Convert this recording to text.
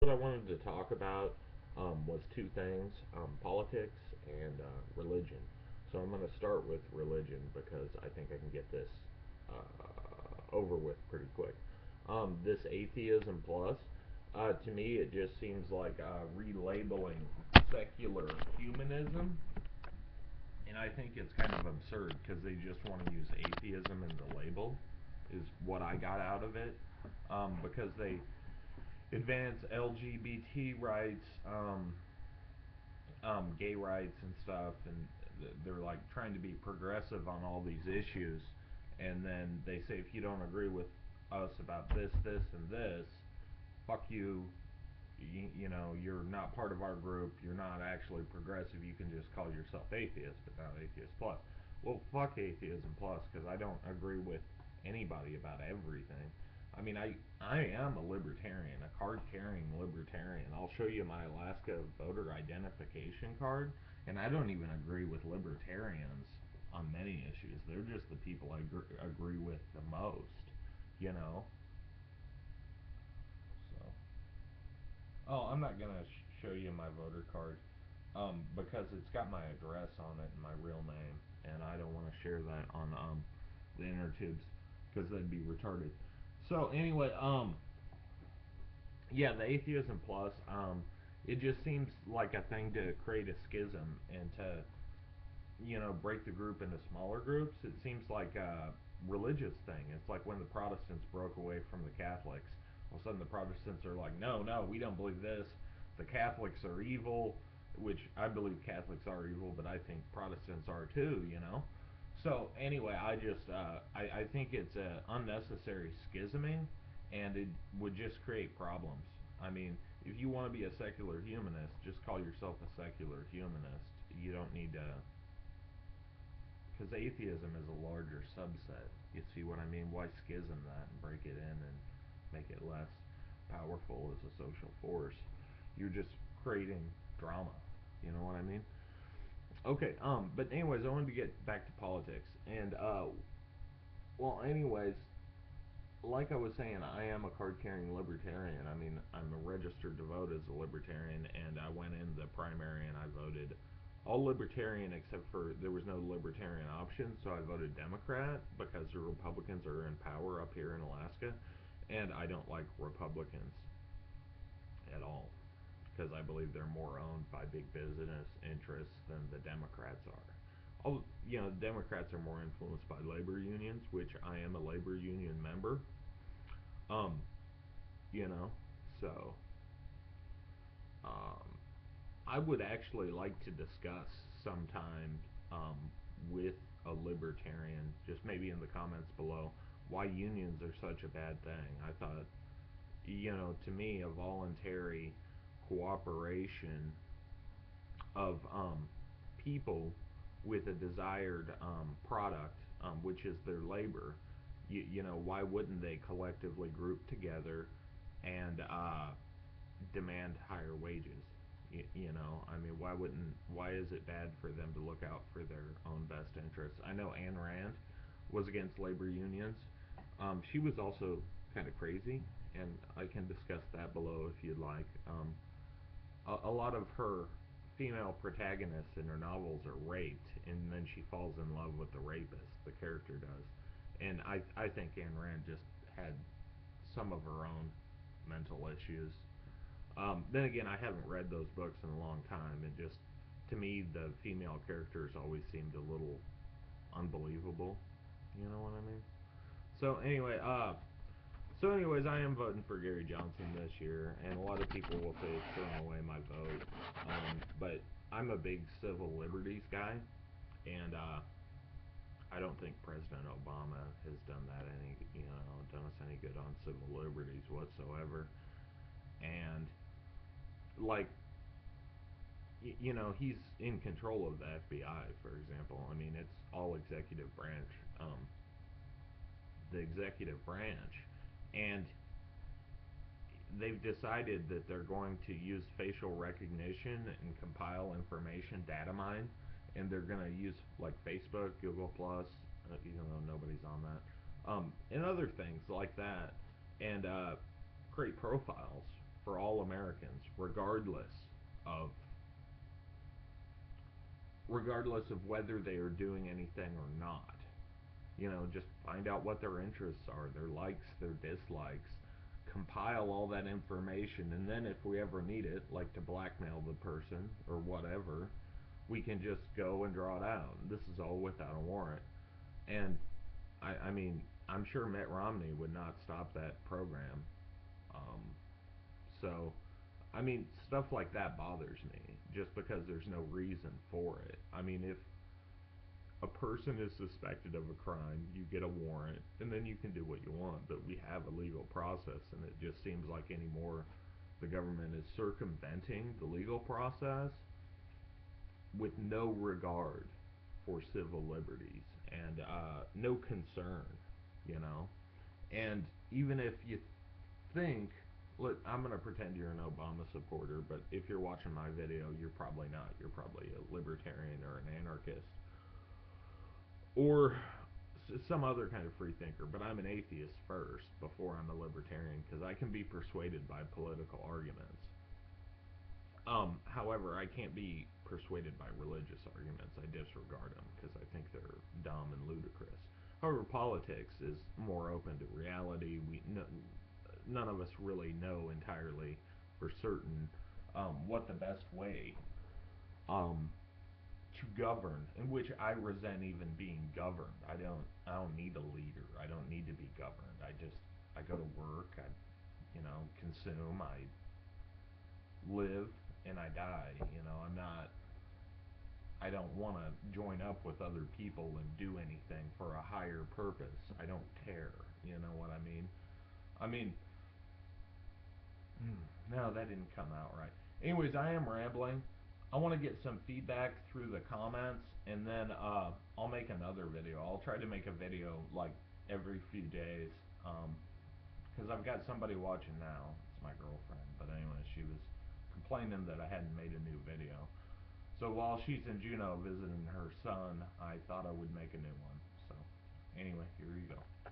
what I wanted to talk about was two things: politics and religion. So I'm going to start with religion because I think I can get this over with pretty quick. This atheism plus, to me, it just seems like relabeling secular humanism, and I think it's kind of absurd because they just want to use atheism in the label, is what I got out of it, because they advance LGBT rights, gay rights and stuff, and they're like trying to be progressive on all these issues. And then they say if you don't agree with us about this, this, and this, fuck you. You know, you're not part of our group. You're not actually progressive. You can just call yourself atheist, but not atheist plus. Well, fuck atheism plus because I don't agree with anybody about everything. I mean, I am a libertarian, a card carrying libertarian. I'll show you my Alaska voter identification card, and I don't even agree with libertarians on many issues. They're just the people I agree with the most, you know? So, oh, I'm not gonna show you my voter card, because it's got my address on it and my real name, and I don't want to share that on the inner tubes because that'd be retarded. So anyway, yeah, the atheism plus, it just seems like a thing to create a schism and to break the group into smaller groups. It seems like a religious thing. It's like when the Protestants broke away from the Catholics. All of a sudden, the Protestants are like, no, no, we don't believe this. The Catholics are evil, which I believe Catholics are evil, but I think Protestants are too. So anyway, I think it's a unnecessary schisming, and it would just create problems. I mean, if you want to be a secular humanist, just call yourself a secular humanist. You don't need to, because atheism is a larger subset. You see what I mean? Why schism that and break it in and make it less powerful as a social force? You're just creating drama. You know what I mean? Okay. But anyways, I wanted to get back to politics, and well, anyways, like I was saying, I am a card-carrying libertarian. I mean, I'm a registered to vote as a libertarian, and I went in the primary and I voted all libertarian except for there was no libertarian option, so I voted Democrat because the Republicans are in power up here in Alaska, and I don't like Republicans at all because I believe they're more owned by big business interests than the Democrats are. The Democrats are more influenced by labor unions, which I am a labor union member. Um, you know, so um, I would actually like to discuss sometime with a libertarian, just maybe in the comments below, why unions are such a bad thing. I thought, to me, a voluntary cooperation of people with a desired product, which is their labor. Why wouldn't they collectively group together and demand higher wages? I mean, why is it bad for them to look out for their own best interests? I know Ayn Rand was against labor unions. She was also kind of crazy, and I can discuss that below if you'd like. A lot of her female protagonists in her novels are raped, and then she falls in love with the rapist. The character does, and I think Ayn Rand just had some of her own mental issues. Then again, I haven't read those books in a long time, and just to me, the female characters always seemed a little unbelievable. You know what I mean? So anyways, I am voting for Gary Johnson this year, and a lot of people will say it's throwing away my vote. But I'm a big civil liberties guy, and I don't think President Obama has done us any good on civil liberties whatsoever. And like, he's in control of the FBI, for example. I mean, it's all executive branch, the executive branch, and they've decided that they're going to use facial recognition and compile information, data mine, and they're going to use like Facebook, Google Plus, even though nobody's on that, and other things like that, and create profiles for all Americans, of regardless of whether they are doing anything or not. You know, just find out what their interests are, their likes, their dislikes, compile all that information, and then if we ever need it, like to blackmail the person or whatever, we can just go and draw it out. This is all without a warrant. And I mean, I'm sure Mitt Romney would not stop that program. Um, so, I mean, stuff like that bothers me just because there's no reason for it. I mean, if a person is suspected of a crime, you get a warrant, and then you can do what you want. But we have a legal process, and it just seems like anymore the government is circumventing the legal process with no regard for civil liberties and no concern, you know. And even if you think, look, I'm going to pretend you're an Obama supporter, but if you're watching my video, you're probably not. You're probably a libertarian or an anarchist or some other kind of free thinker, but I'm an atheist first before I'm a libertarian because I can be persuaded by political arguments. However, I can't be persuaded by religious arguments. I disregard them because I think they're dumb and ludicrous. However, politics is more open to reality. None of us really know entirely for certain what the best way um, to govern, in which I resent even being governed. I don't need a leader. I don't need to be governed. I go to work. I consume. I live and I die. I don't want to join up with other people and do anything for a higher purpose. I don't care. You know what I mean? I mean, no, that didn't come out right. Anyways, I am rambling. I want to get some feedback through the comments, and then I'll make another video. I'll try to make a video like every few days, because I've got somebody watching now. It's my girlfriend, but anyway, she was complaining that I hadn't made a new video. So while she's in Juneau visiting her son, I thought I would make a new one. So anyway, here you go.